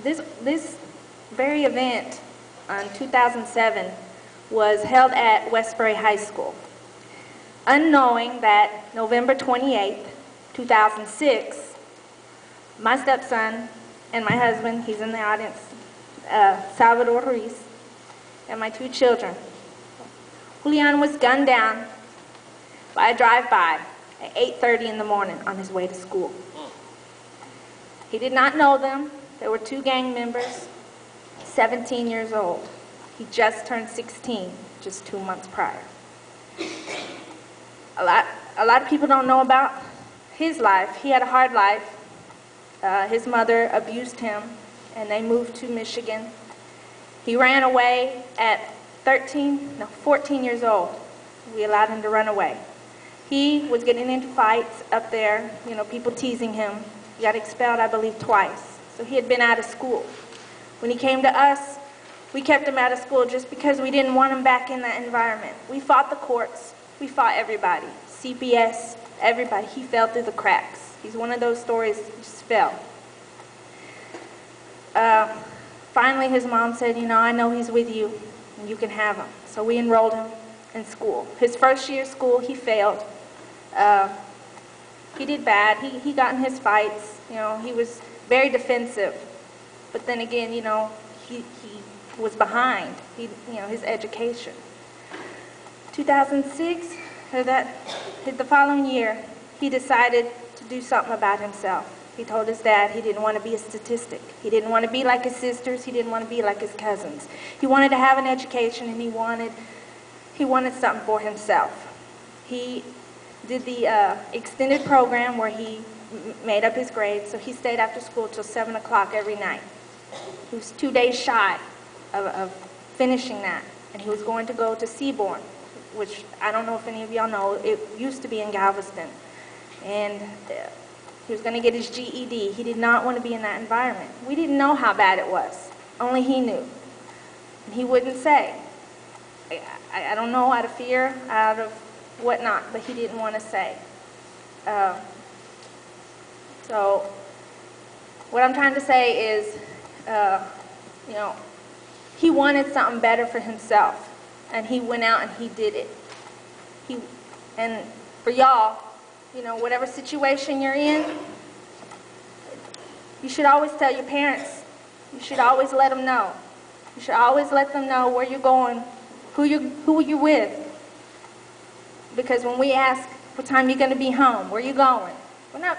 This very event in 2007 was held at Westbury High School. Unknowing that November 28th, 2006, my stepson and my husband, he's in the audience, Salvador Ruiz, and my 2 children, Julian was gunned down by a drive-by at 8:30 in the morning on his way to school. He did not know them. There were 2 gang members, 17 years old. He just turned 16 just 2 months prior. A lot of people don't know about his life. He had a hard life. His mother abused him, and they moved to Michigan. He ran away at 14 years old. We allowed him to run away. He was getting into fights up there, people teasing him. He got expelled, I believe, twice. So he had been out of school. When he came to us, we kept him out of school just because we didn't want him back in that environment. We fought the courts. We fought everybody. CPS, everybody. He fell through the cracks. He's one of those stories that just fell. Finally, his mom said, I know he's with you, and you can have him. So we enrolled him in school. His first year of school, he failed. He did bad. He got in his fights. He was very defensive. But then again, he was behind, his education. 2006, the following year, he decided to do something about himself. He told his dad he didn't want to be a statistic. He didn't want to be like his sisters. He didn't want to be like his cousins. He wanted to have an education, and he wanted something for himself. He did the extended program where he made up his grades, so he stayed after school till 7 o'clock every night. He was 2 days shy of finishing that, and he was going to go to Seaborn, which I don't know if any of y'all know, it used to be in Galveston. And he was going to get his GED. He did not want to be in that environment. We didn't know how bad it was. Only he knew. And he wouldn't say. I don't know, out of fear, out of whatnot, but he didn't want to say. So what I'm trying to say is, he wanted something better for himself. And he went out and he did it. And for y'all, whatever situation you're in, you should always tell your parents. You should always let them know. You should always let them know where you're going, who you're with. Because when we ask what time you're going to be home, where you going, we're not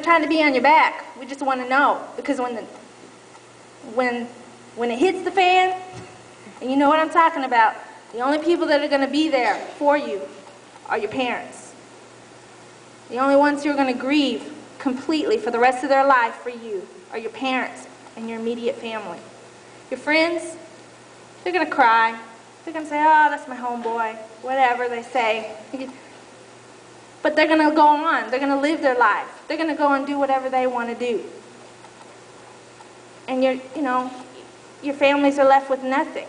trying to be on your back. We just want to know. Because when it hits the fan, and you know what I'm talking about, the only people that are going to be there for you are your parents. The only ones who are going to grieve completely for the rest of their life for you are your parents and your immediate family. Your friends, they're going to cry. They're going to say, oh, that's my homeboy, whatever they say. But they're going to go on. They're going to live their life. They're going to go and do whatever they want to do. And your families are left with nothing.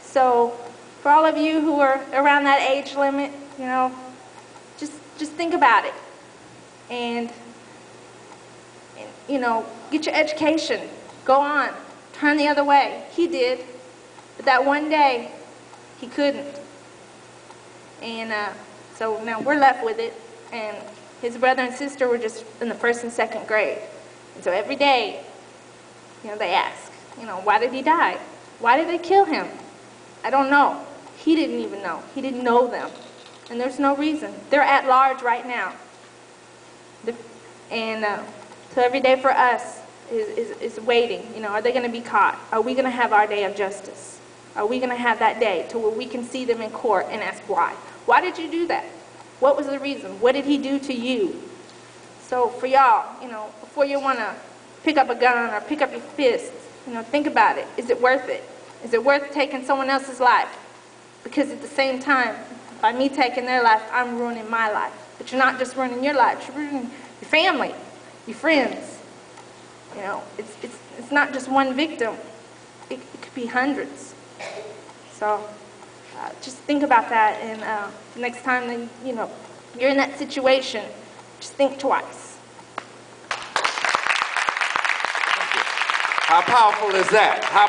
So for all of you who are around that age limit, just think about it. And get your education. Go on. Turn the other way. He did. But that one day, he couldn't. And so now we're left with it. And his brother and sister were just in the 1st and 2nd grade. And so every day, they ask, why did he die? Why did they kill him? I don't know. He didn't even know. He didn't know them. And there's no reason. They're at large right now. And so every day for us is waiting. Are they going to be caught? Are we going to have our day of justice? Are we going to have that day to where we can see them in court and ask why? Why did you do that? What was the reason? What did he do to you? So for y'all, before you want to pick up a gun or pick up your fists, think about it. Is it worth it? Is it worth taking someone else's life? Because at the same time, by me taking their life, I'm ruining my life. But you're not just ruining your life, you're ruining your family, your friends. It's not just one victim. It could be hundreds. So just think about that, and next time that, you're in that situation, just think twice. How powerful is that? How